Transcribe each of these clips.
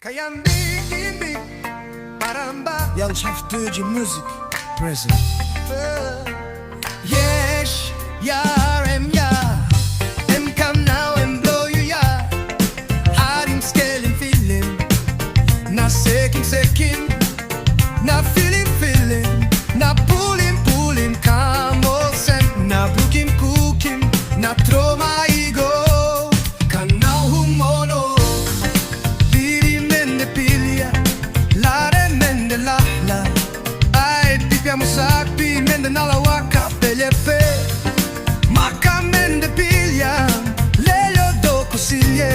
Kayam big Paramba ALPHA-JIVE music present. Yes, yeah, em come now and blow you, yeah. Hiding, scaling, feeling. Not seeking, not feeling. Not pulling, come Olsem. Not cooking, not throw my ego. Kanao humono. Piri mende pilia. Lare mende lahla. Ai pipiamo sakpi mende nalawaka pelyepe. Maka mende pilia. Lelio do kusilye.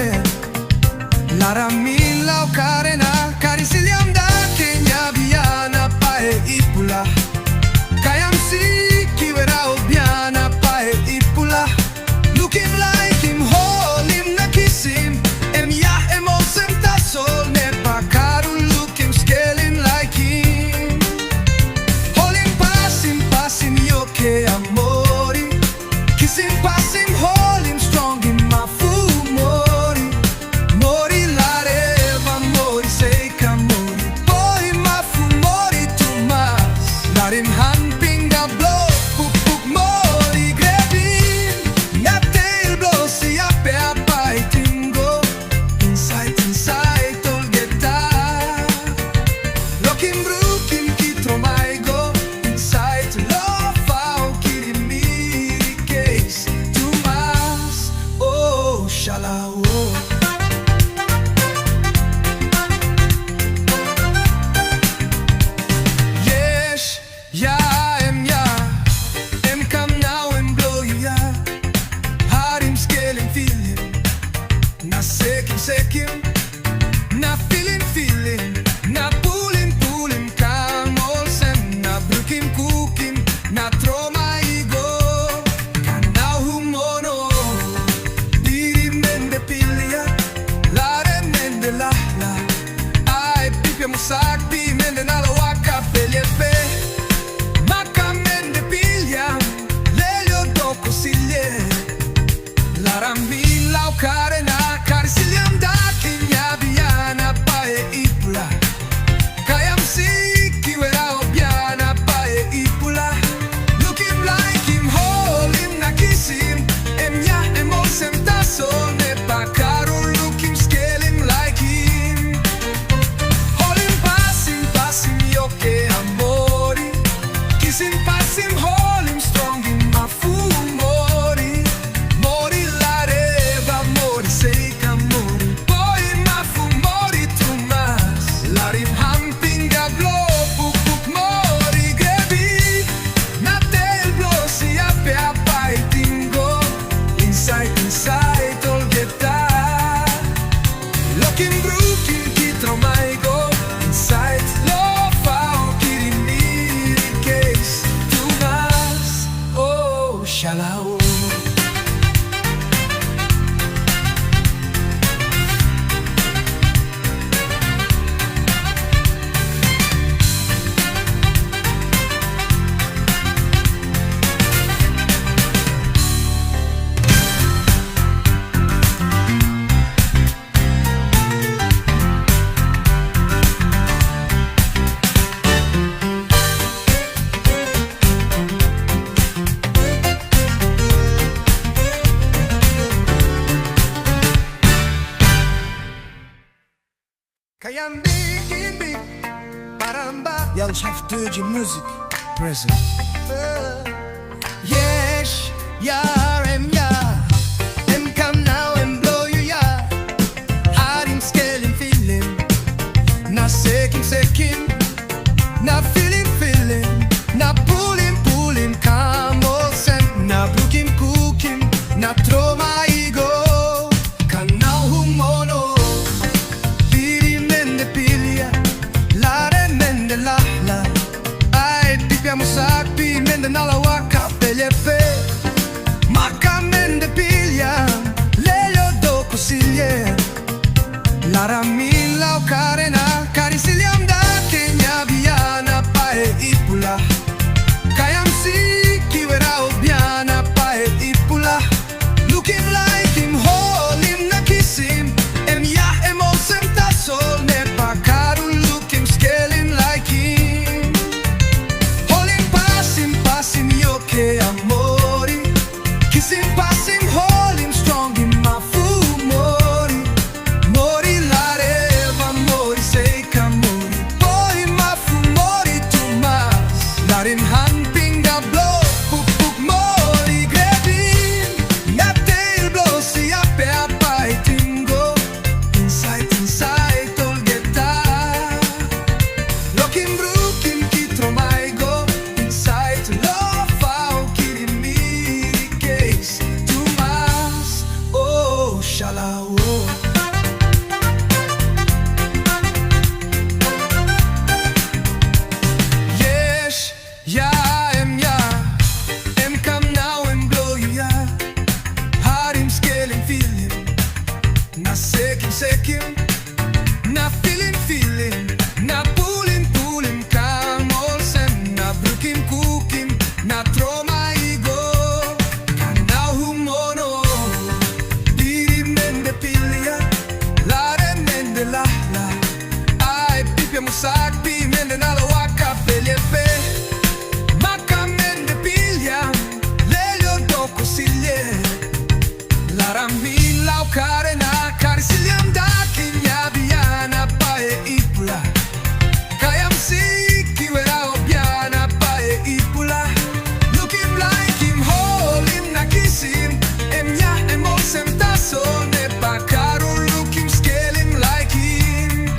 Lara min lau karena. Karisiliam da kenya biana pae ipula. Kayam si kiwera obiana pae ipula. Looking like him, hold him na Kisim. Em Olsem tasol ne pakaru look him scaling like him. Hold him Pasim yoke amori. Kisim Pasim hold him strong in my full mori. Mori lareva mori seika mori. Boy my full mori too much. Let him humping the blow. Puk mori grebin. Ya tail blow si ape apa itingo. Inside all get that. Looking brooking kitro my go. Inside love how kidding me case too much. Oh shala oh. Yes, yeah, em come now and blow you, yeah. Heart him scaling, feeling. Not seeking, not feeling. Not pulling, come Olsem. Not cooking, not throw my ego. Kanao humono. Diri mende pilia. Lare mende lahla. Ai pipiamo sakpi mende nalawaka pelyepe. Maka mende pilia. Lelio do kusilye. Lara min lau karena. Karisiliam da kenya biana pae ipula. Kayam si kiwera obiana pae ipula. Looking like him, hold him na Kisim. Em Olsem tasol ne pakaru look him scaling like him. Hold him Pasim yoke amori. Kisim Pasim hold him strong in my full mori. Mori lareva mori seika mori. Boy my full mori too much. Let him humping the blow. Puk mori grebi. Na tail blow si ape apa itingo. Inside all get that. Looking brooking kitro my go. Inside love how kidding me case too much. Oh shala oh. Kayam big Paramba ALPHA-JIVE music present. Yes, yeah, em come now and blow you, yeah. Hiding, scaling, feeling. Not seeking, not feeling. Not pulling, come Olsem. Not cooking, not throw my ego. Kanao humono. Piri mende pilia. Lare mende lahla. Ai pipiamo sakpi mende nalawaka pelyepe. Maka mende pilia. Lelio do kusilye. Lara min lau karena. Karisiliam da kenya biana pae ipula. Kayam si kiwera obiana pae ipula. Looking like him, hold him na Kisim. Em Olsem tasol ne la la. Ai pipia musak pi mende na la waka peliepe. Maka mende pilya lelio doko silye. Laramin lau karena karisiliam dakin yabiana pae ipula. Kayam siki wera obiana pae ipula. Looking like him holim na kisim. Emnya em Olsem taso ne pakaro looking scaling like him.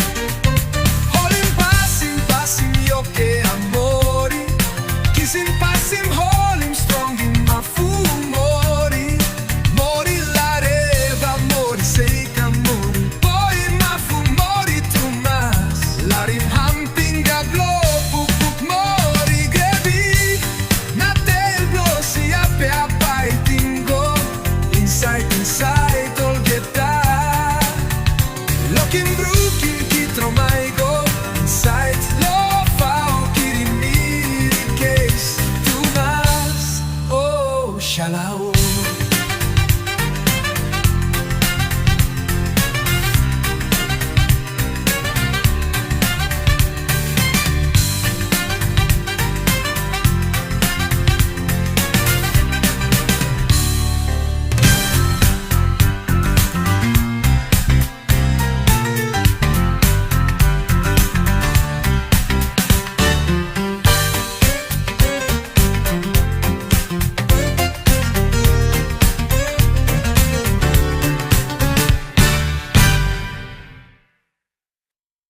Holim Pasim Pasim yoke amori. Kisim Pasim holim strong in mafu mori. Mori la reva mori seika mori. Poi mafu mori tu mas. Larim hampinga globu puk mori grevi. Na tel blosi ape apai tingo. Inside all get that. Looking brookie